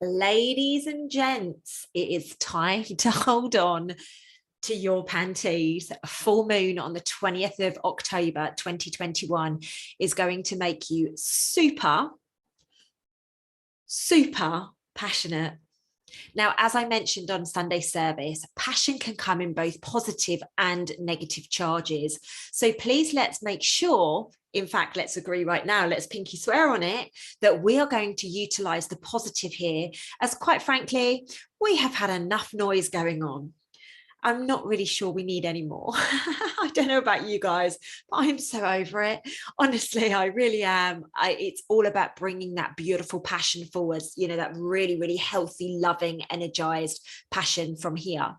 Ladies and gents, it is time to hold on to your panties. A full moon on the 20th of October 2021 is going to make you super passionate. Now, as I mentioned on Sunday service, passion can come in both positive and negative charges. So please let's make sure, in fact, let's agree right now, let's pinky swear on it, that we are going to utilize the positive here, as quite frankly, we have had enough noise going on. I'm not really sure we need any more. I don't know about you guys, but I'm so over it. Honestly, I really am. It's all about bringing that beautiful passion forwards, you know, that really, really healthy, loving, energized passion from here.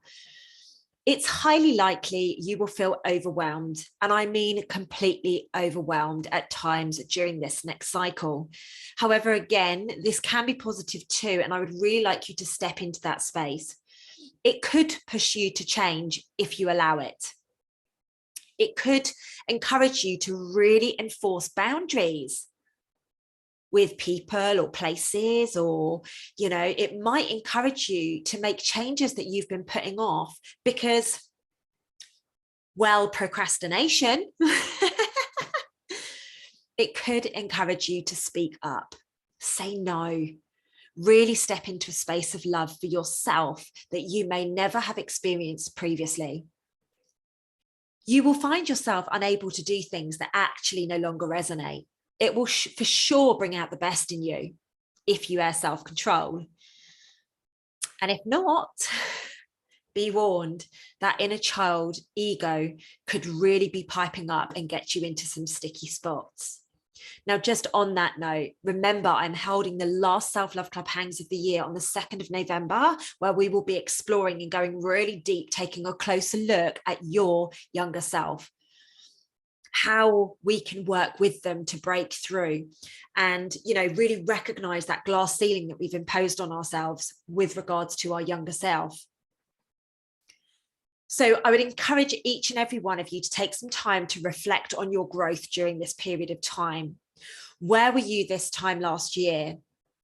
It's highly likely you will feel overwhelmed, and I mean completely overwhelmed at times during this next cycle. However, again, this can be positive too, and I would really like you to step into that space. It could push you to change if you allow it. It could encourage you to really enforce boundaries with people or places, or, you know, it might encourage you to make changes that you've been putting off because, well, procrastination. It could encourage you to speak up, say no, really step into a space of love for yourself that you may never have experienced previously. You will find yourself unable to do things that actually no longer resonate. It will for sure bring out the best in you if you have self-control. And if not, be warned, that inner child ego could really be piping up and get you into some sticky spots. Now, just on that note, remember, I'm holding the last Self-Love Club Hangs of the year on the 2nd of November, where we will be exploring and going really deep, taking a closer look at your younger self, how we can work with them to break through and, you know, really recognize that glass ceiling that we've imposed on ourselves with regards to our younger self. So I would encourage each and every one of you to take some time to reflect on your growth during this period of time. Where were you this time last year?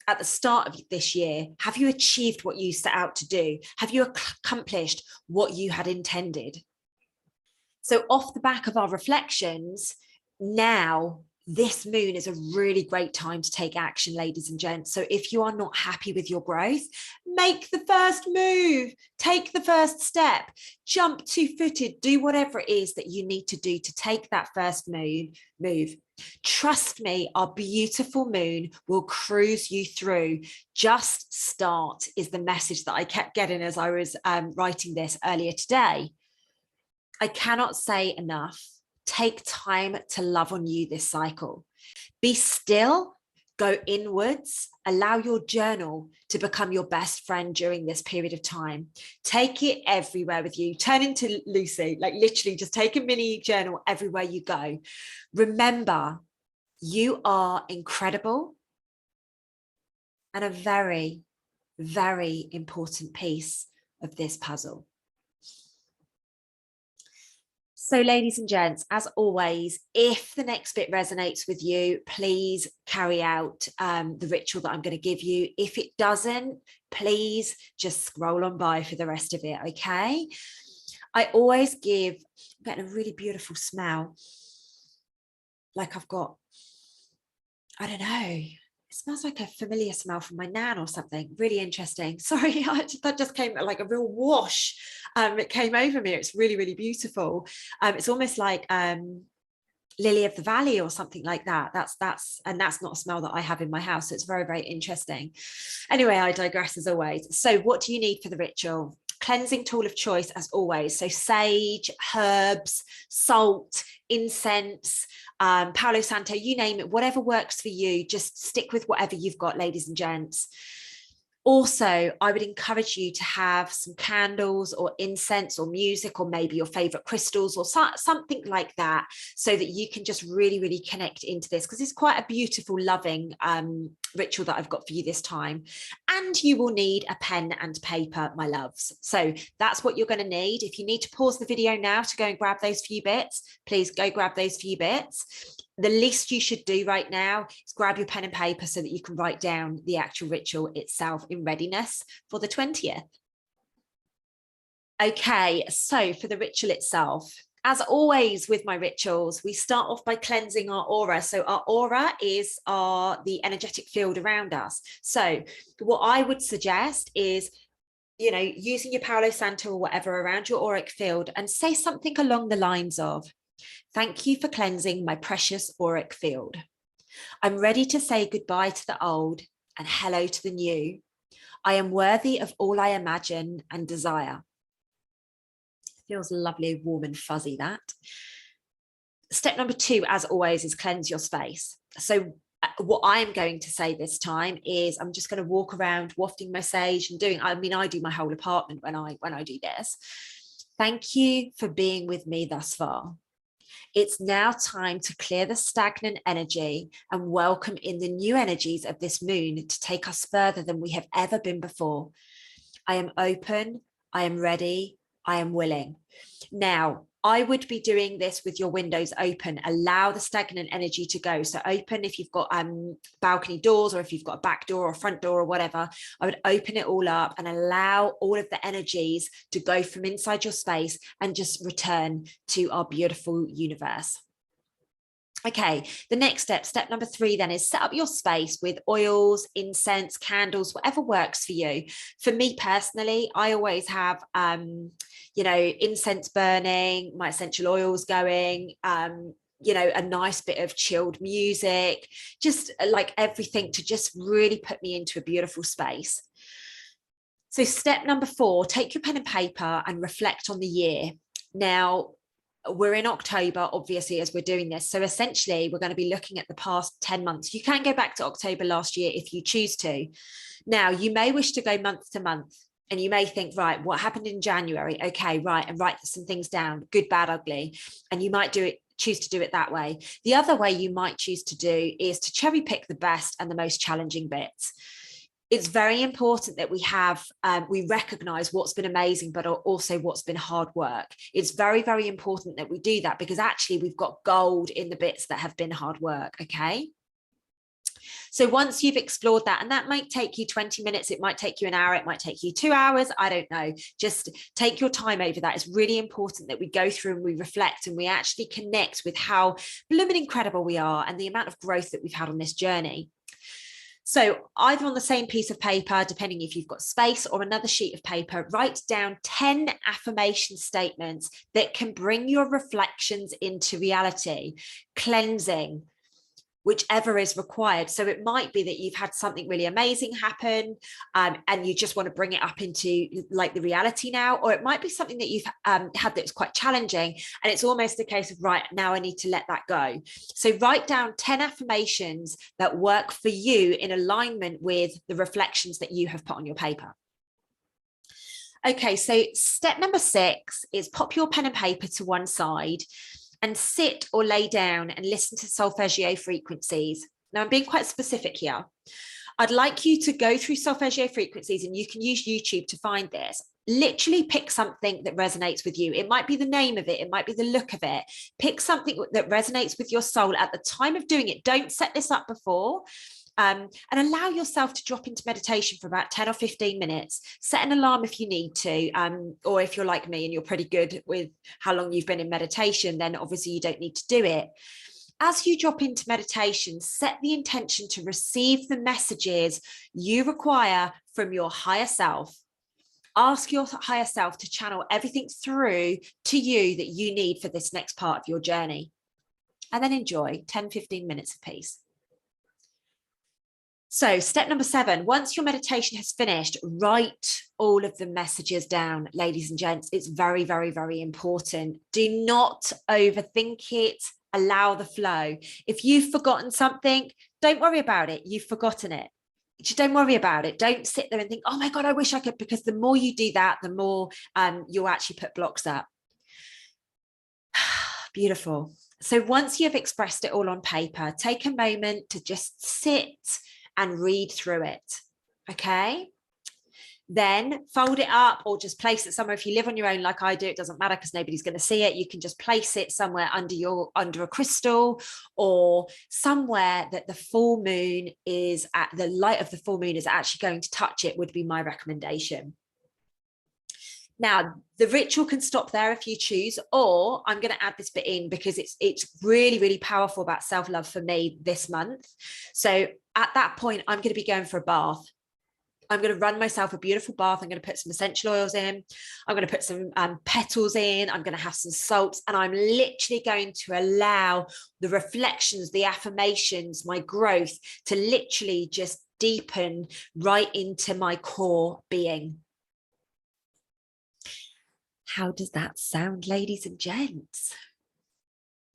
At the start of this year, have you achieved what you set out to do? Have you accomplished what you had intended? So off the back of our reflections, now this moon is a really great time to take action, ladies and gents. So if you are not happy with your growth, make the first move, take the first step, jump two-footed, do whatever it is that you need to do to take that first move. Trust me, our beautiful moon will cruise you through. Just start is the message that I kept getting as I was writing this earlier today. I cannot say enough. Take time to love on you this cycle. Be still, go inwards, allow your journal to become your best friend during this period of time. Take it everywhere with you. Turn into Lucy, like literally just take a mini journal everywhere you go. Remember, you are incredible and a very, very important piece of this puzzle. So ladies and gents, as always, if the next bit resonates with you, please carry out the ritual that I'm going to give you. If it doesn't, please just scroll on by for the rest of it, okay? I always give, I'm getting a really beautiful smell. Like I've got, I don't know, it smells like a familiar smell from my nan or something. Really interesting. Sorry, that just came like a real wash. It came over me. It's really, really beautiful. It's almost like lily of the valley or something like that. That's not a smell that I have in my house. So it's very, very interesting. Anyway, I digress as always. So what do you need for the ritual? Cleansing tool of choice as always. So sage, herbs, salt, incense, Palo Santo, you name it, whatever works for you, just stick with whatever you've got, ladies and gents. Also, I would encourage you to have some candles or incense or music, or maybe your favorite crystals or something like that, so that you can just really, really connect into this, because it's quite a beautiful, loving ritual that I've got for you this time. And you will need a pen and paper, my loves. So that's what you're going to need. If you need to pause the video now to go and grab those few bits, please go grab those few bits. The least you should do right now is grab your pen and paper so that you can write down the actual ritual itself in readiness for the 20th. Okay, so for the ritual itself, as always with my rituals, we start off by cleansing our aura. So our aura is the energetic field around us. So what I would suggest is, using your Palo Santo or whatever around your auric field and say something along the lines of, thank you for cleansing my precious auric field. I'm ready to say goodbye to the old and hello to the new. I am worthy of all I imagine and desire. Feels lovely, warm and fuzzy, that. Step number 2, as always, is cleanse your space. So what I'm going to say this time is I'm just going to walk around wafting my sage and I do my whole apartment when I do this. Thank you for being with me thus far. It's now time to clear the stagnant energy and welcome in the new energies of this moon to take us further than we have ever been before. I am open, I am ready, I am willing. Now, I would be doing this with your windows open. Allow the stagnant energy to go. So open if you've got balcony doors, or if you've got a back door or front door or whatever, I would open it all up and allow all of the energies to go from inside your space and just return to our beautiful universe. Okay, the next step number 3 then, is set up your space with oils, incense, candles, whatever works for you. For me personally, I always have, incense burning, my essential oils going, a nice bit of chilled music, just like everything to just really put me into a beautiful space. So step number 4, take your pen and paper and reflect on the year. Now, we're in October, obviously, as we're doing this. So essentially, we're going to be looking at the past 10 months. You can go back to October last year if you choose to. Now, you may wish to go month to month, and you may think, right, what happened in January? Okay, right, and write some things down, good, bad, ugly. And you might choose to do it that way. The other way you might choose to do is to cherry pick the best and the most challenging bits. It's very important that we recognize what's been amazing, but also what's been hard work. It's very, very important that we do that, because actually we've got gold in the bits that have been hard work. Okay. So once you've explored that, and that might take you 20 minutes, it might take you an hour, it might take you 2 hours, I don't know. Just take your time over that. It's really important that we go through and we reflect and we actually connect with how blooming incredible we are and the amount of growth that we've had on this journey. So either on the same piece of paper, depending if you've got space, or another sheet of paper, write down 10 affirmation statements that can bring your reflections into reality, cleansing, whichever is required. So it might be that you've had something really amazing happen and you just want to bring it up into like the reality now, or it might be something that you've had that's quite challenging and it's almost a case of, right, now I need to let that go. So write down 10 affirmations that work for you in alignment with the reflections that you have put on your paper. Okay, so step number 6 is pop your pen and paper to one side and sit or lay down and listen to solfeggio frequencies. Now, I'm being quite specific here. I'd like you to go through solfeggio frequencies, and you can use YouTube to find this. Literally pick something that resonates with you. It might be the name of it. It might be the look of it. Pick something that resonates with your soul at the time of doing it. Don't set this up before. And allow yourself to drop into meditation for about 10 or 15 minutes. Set an alarm if you need to, or if you're like me and you're pretty good with how long you've been in meditation, then obviously you don't need to do it. As you drop into meditation, set the intention to receive the messages you require from your higher self. Ask your higher self to channel everything through to you that you need for this next part of your journey. And then enjoy 10, 15 minutes of peace. So step number 7, once your meditation has finished, write all of the messages down, ladies and gents. It's very, very, very important. Do not overthink it. Allow the flow. If you've forgotten something, don't worry about it. You've forgotten it. Just don't worry about it. Don't sit there and think, oh my God, I wish I could, because the more you do that, the more you'll actually put blocks up. Beautiful. So once you've expressed it all on paper, take a moment to just sit and read through it. Okay. Then fold it up or just place it somewhere. If you live on your own like I do, it doesn't matter because nobody's going to see it. You can just place it somewhere under a crystal, or somewhere that the full moon is at, the light of the full moon is actually going to touch it, would be my recommendation. Now, the ritual can stop there if you choose, or I'm going to add this bit in because it's really, really powerful about self-love for me this month. So at that point, I'm going to be going for a bath. I'm going to run myself a beautiful bath. I'm going to put some essential oils in. I'm going to put some petals in. I'm going to have some salts. And I'm literally going to allow the reflections, the affirmations, my growth to literally just deepen right into my core being. How does that sound, ladies and gents?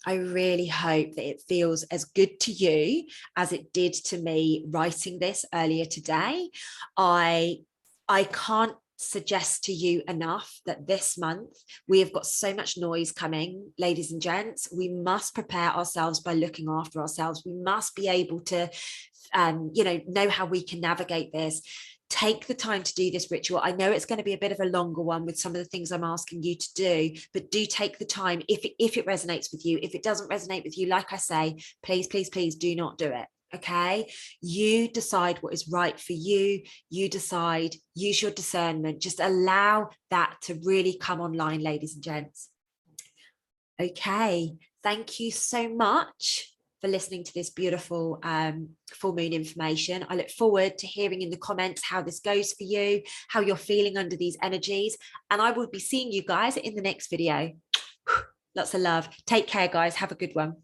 I really hope that it feels as good to you as it did to me writing this earlier today. I can't suggest to you enough that this month we have got so much noise coming, ladies and gents. We must prepare ourselves by looking after ourselves. We must be able to know how we can navigate this. Take the time to do this ritual. I know it's going to be a bit of a longer one with some of the things I'm asking you to do, but do take the time if it resonates with you. If it doesn't resonate with you, like I say, please, please, please do not do it. Okay, you decide what is right for you. You decide, use your discernment. Just allow that to really come online, ladies and gents. Okay, thank you so much for listening to this beautiful full moon information. I look forward to hearing in the comments how this goes for you, how you're feeling under these energies, and I will be seeing you guys in the next video. Lots of love. Take care, guys. Have a good one.